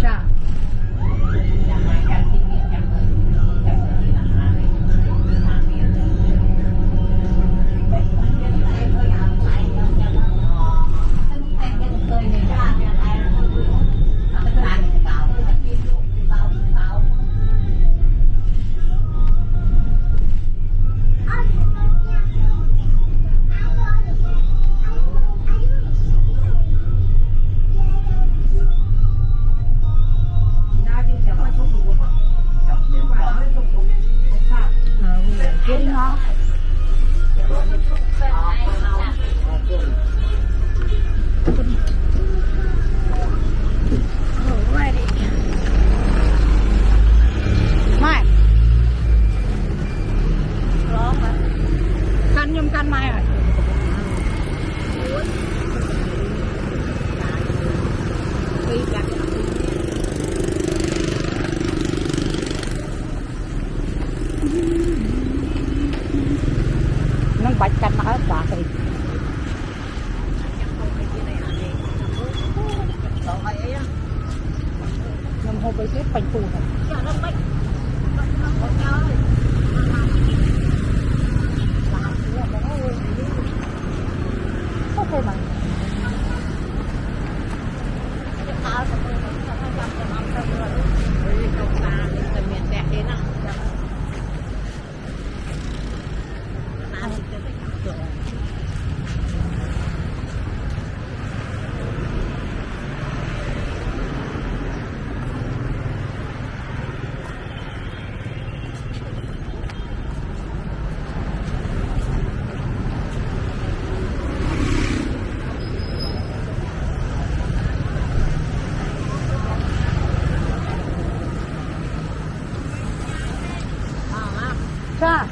Dạ. Getting off. Alrighty. Mai. Căn nhung căn mai rồi. Nó bạch canh nó hết bạc rồi. Nó hôm bây giờ bánh phù này. Ok mà. Dạ.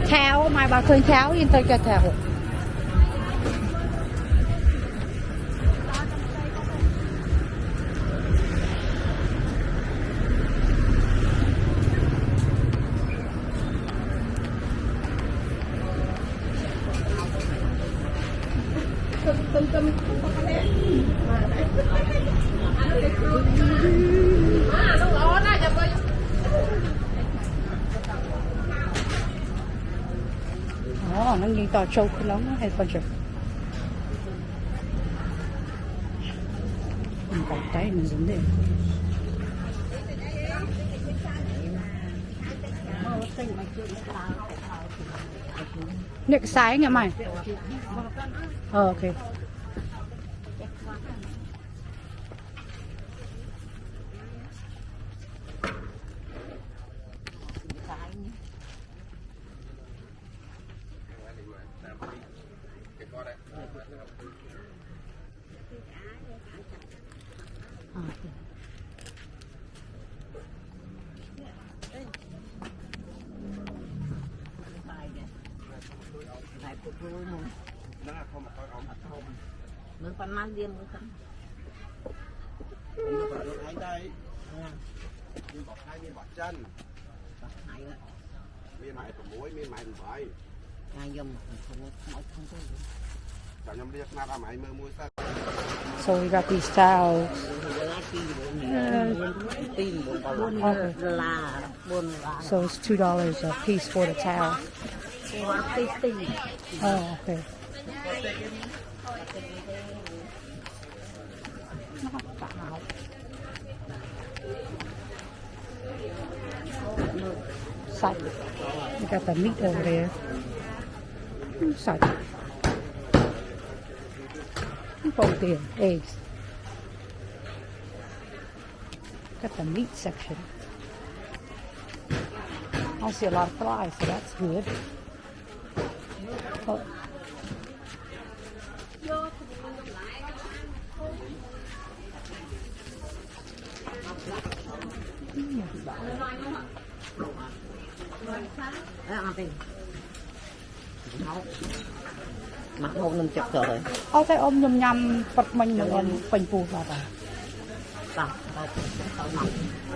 Theo mai bà khơi theo yên tôi cho theo. Nó như tòa trâu cái lắm hay con chừng mình còn tay mình dính đây nick size nghe mày ok. Mới con mang điên mới con. Hai đây. Miên bọc hai miên bọc chân. Miên mày của muối, miên mày của bãi. Ai dùng không thôi. Chào nhầm liệt na ra mày mơ muối sắt. So we got these towels. So it's $2 a piece for the towel. Oh, okay. Salt. We got the meat over there. Salt. Both there, eggs. Got the meat section. I see a lot of flies, so that's good. Oh. Mặt hôn nằm chọc rồi. Ô thế ôm nhầm nhầm bật mình một lần phình phù vào rồi. Tao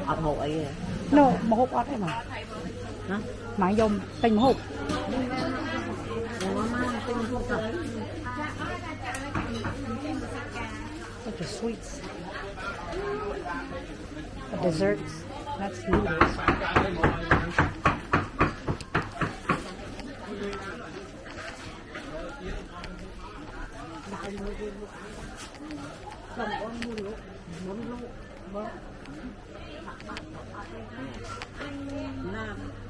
mặt hộp ấy. No, mà hộp ót ấy mà. Hả? Mà dùng tình hộp. Such a sweets. The desserts. That's noodles.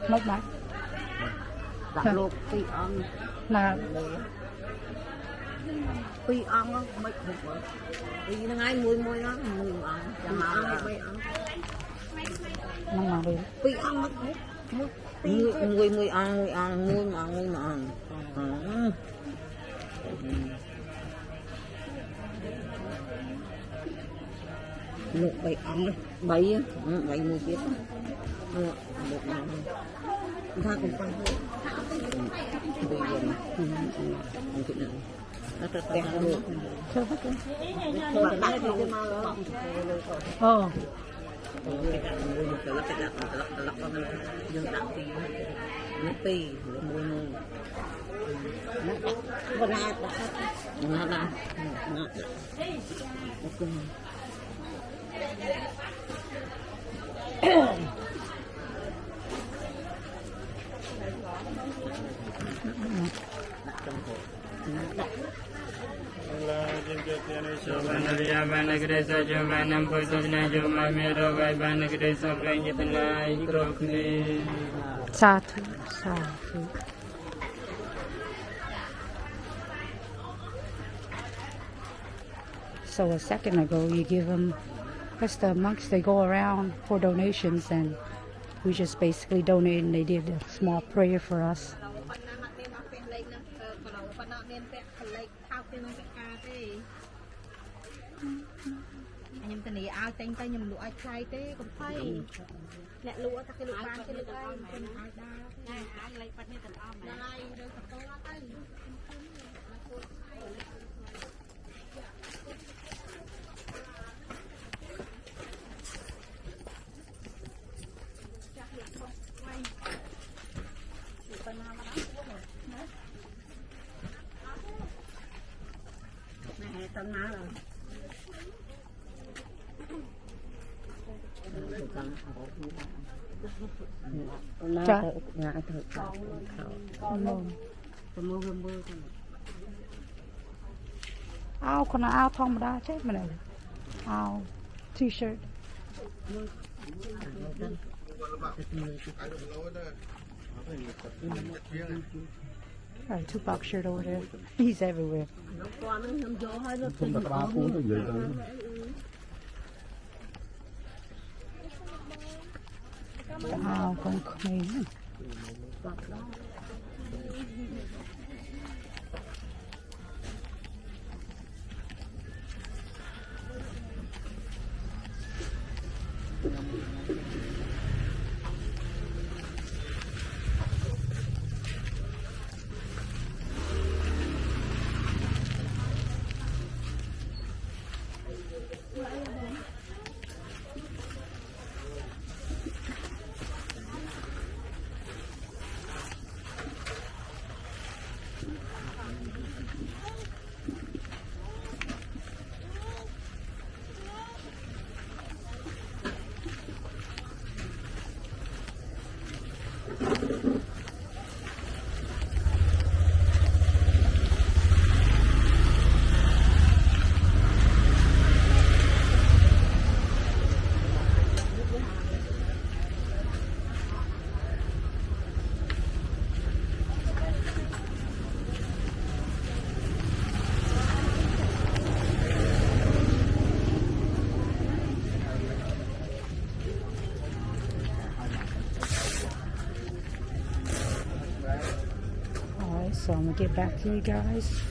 Mất mà. Đặt lột pi ong. Là Pi ong á, mấy hộp rồi. Pi nó ngay mùi nó, mùi ong. Chả mà ong pi ong. năng mà đi. Pi ong mất hộp. Mùi ong, mùi mà ong. Một bầy ong đấy, bầy mùi biết. Một tha cùng con thôi. Bây giờ mà không chịu nổi. Nó rất đẹp luôn. Chơi hết rồi. Bạn đặt thì cái mau đó. Cái đặt mùi một cái đặt lọc con dương đặt thì nó pi mùi mùi. Nó ra nó ra. Ok. Sa thú. So a second ago you give them, because the monks they go around for donations and we just basically donated and they did a small prayer for us. Ao con là ao thong mà đa chết mà này. Ao t-shirt. Right, Tupac shirt over there. He's everywhere. Ao con khmer. So I'm gonna get back to you guys